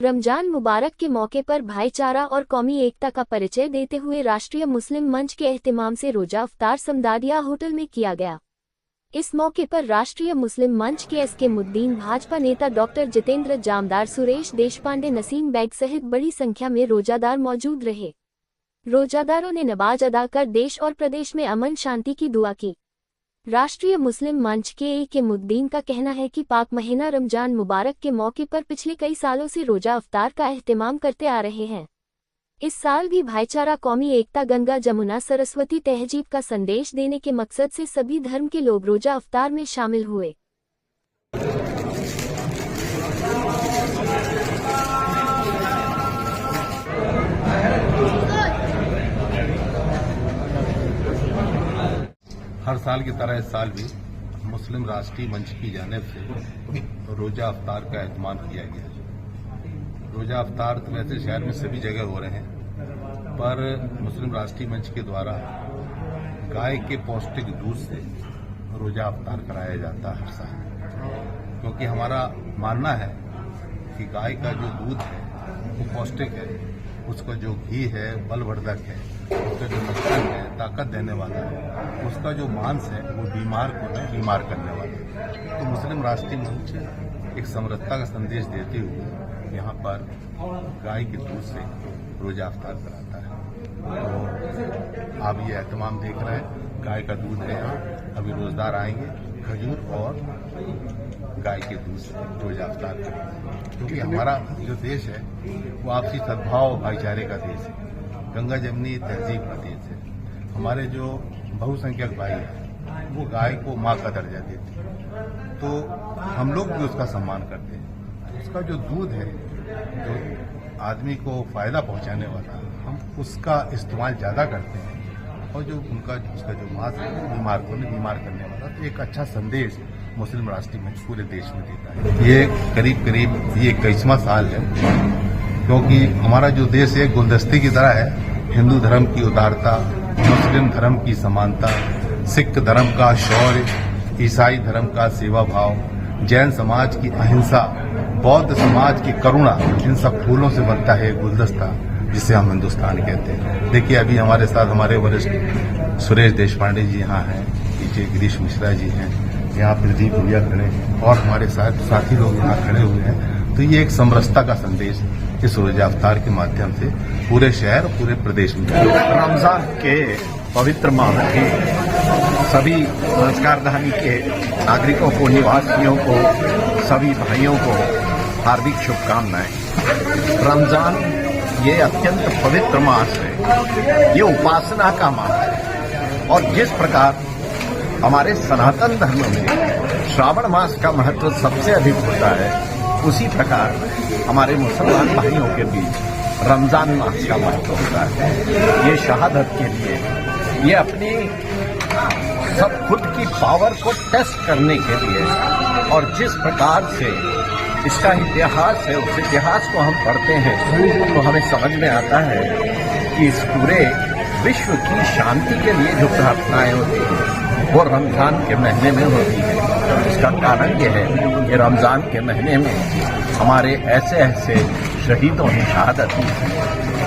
रमजान मुबारक के मौके पर भाईचारा और कौमी एकता का परिचय देते हुए राष्ट्रीय मुस्लिम मंच के एहतिमाम से रोजा अफ्तार समदादिया होटल में किया गया। इस मौके पर राष्ट्रीय मुस्लिम मंच के एस के मुद्दीन, भाजपा नेता डॉक्टर जितेंद्र जामदार, सुरेश देशपांडे, नसीम बैग सहित बड़ी संख्या में रोजादार मौजूद रहे। रोजादारों ने नमाज अदा कर देश और प्रदेश में अमन शांति की दुआ की। राष्ट्रीय मुस्लिम मंच के मुद्दीन का कहना है कि पाक महीना रमजान मुबारक के मौके पर पिछले कई सालों से रोजा अफ्तार का एहतिमाम करते आ रहे हैं। इस साल भी भाईचारा, कौमी एकता, गंगा जमुना सरस्वती तहजीब का संदेश देने के मकसद से सभी धर्म के लोग रोजा अफ्तार में शामिल हुए। हर साल की तरह इस साल भी मुस्लिम राष्ट्रीय मंच की जानिब से रोजा अफ्तार का एहतमाम किया गया। रोजा अफ्तार तो वैसे शहर में सभी जगह हो रहे हैं, पर मुस्लिम राष्ट्रीय मंच के द्वारा गाय के पौष्टिक दूध से रोजा अफ्तार कराया जाता है हर साल, क्योंकि हमारा मानना है कि गाय का जो दूध है वो पौष्टिक है, उसका जो घी है बलवर्धक है, उसका जो मक्खन है ताकत देने वाला है, उसका जो मांस है वो बीमार को नहीं बीमार करने वाला है। तो मुस्लिम राष्ट्रीय मंच एक समृद्धता का संदेश देते हुए यहाँ पर गाय के दूध से रोजा अफ्तार कराता है। तो आप ये एहतमाम देख रहे हैं, गाय का दूध है यहाँ। अभी रोजदार आएंगे, खजूर और गाय के दूध से रोजा अफ्तार करेंगे, क्योंकि हमारा जो देश है वो आपसी सद्भाव और भाईचारे का देश है, गंगा जमुनी तहजीब का देश है। हमारे जो बहुसंख्यक भाई हैं वो गाय को माँ का दर्जा देते हैं, तो हम लोग भी उसका सम्मान करते हैं। उसका जो दूध है, जो आदमी को फायदा पहुंचाने वाला, हम उसका इस्तेमाल ज़्यादा करते हैं, और जो उसका जो मांस है बीमार को नहीं बीमार करने वाला। तो एक अच्छा संदेश मुस्लिम राष्ट्रीय मंच पूरे देश में देता है। ये करीब ये 21वां साल है, क्योंकि हमारा जो देश है गुलदस्ते की तरह है। हिंदू धर्म की उदारता, मुस्लिम धर्म की समानता, सिख धर्म का शौर्य, ईसाई धर्म का सेवा भाव, जैन समाज की अहिंसा, बौद्ध समाज की करुणा, इन सब फूलों से बनता है गुलदस्ता, जिसे हम हिंदुस्तान कहते हैं। देखिए, अभी हमारे साथ हमारे वरिष्ठ सुरेश देशपांडे जी यहाँ हैं, पीछे गिरीश मिश्रा जी हैं, यहाँ प्रदीप भैया खड़े हैं, और हमारे साथ साथी लोग यहाँ खड़े हुए हैं। तो ये एक समरसता का संदेश इस रोजा अफ्तार के माध्यम से पूरे शहर और पूरे प्रदेश में रमजान के पवित्र माह में सभी संस्कारधानी के नागरिकों को, निवासियों को, सभी भाइयों को हार्दिक शुभकामनाएं। रमजान ये अत्यंत पवित्र मास है, ये उपासना का मास है, और जिस प्रकार हमारे सनातन धर्म में श्रावण मास का महत्व सबसे अधिक होता है, उसी प्रकार हमारे मुसलमान भाइयों के बीच रमजान मास का महत्व होता है। ये शहादत के लिए, ये अपनी सब खुद की पावर को टेस्ट करने के लिए, और जिस प्रकार से इसका इतिहास है, उस इतिहास को हम पढ़ते हैं तो हमें समझ में आता है कि इस पूरे विश्व की शांति के लिए जो प्रार्थनाएं होती हैं वो रमजान के महीने में होती है। इसका कारण ये है कि रमजान के महीने में हमारे ऐसे ऐसे शहीदों ने शहादत दी,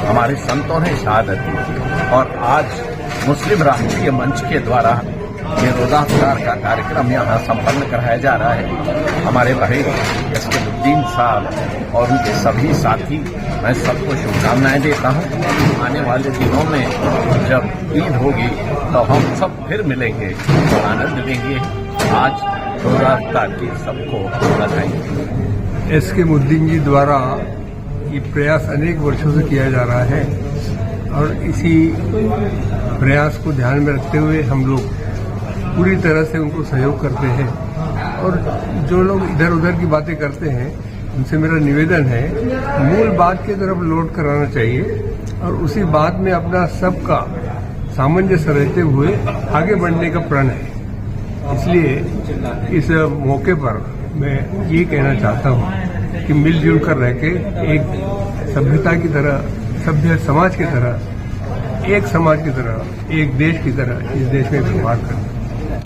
हमारे संतों ने शहादत दी, और आज मुस्लिम राष्ट्रीय मंच के द्वारा ये रोजा अफ्तार का कार्यक्रम यहाँ संपन्न कराया जा रहा है। हमारे भाई एस के मुद्दीन साहब और उनके सभी साथी, मैं सबको शुभकामनाएं देता हूँ। आने वाले दिनों में जब ईद होगी तो हम सब फिर मिलेंगे, आनंद लेंगे। आज रोजा अफ्तार की सबको बधाई। एस के मुद्दीन जी द्वारा ये प्रयास अनेक वर्षों से किया जा रहा है, और इसी प्रयास को ध्यान में रखते हुए हम लोग पूरी तरह से उनको सहयोग करते हैं। और जो लोग इधर उधर की बातें करते हैं, उनसे मेरा निवेदन है, मूल बात की तरफ लौट कर आना चाहिए, और उसी बात में अपना सबका सामंजस्य रहते हुए आगे बढ़ने का प्रण है। इसलिए इस मौके पर मैं ये कहना चाहता हूँ कि मिलजुल कर रह के एक सभ्यता की तरह, सभ्य समाज की तरह, एक समाज की तरह, एक देश की तरह इस देश में व्यवहार करना।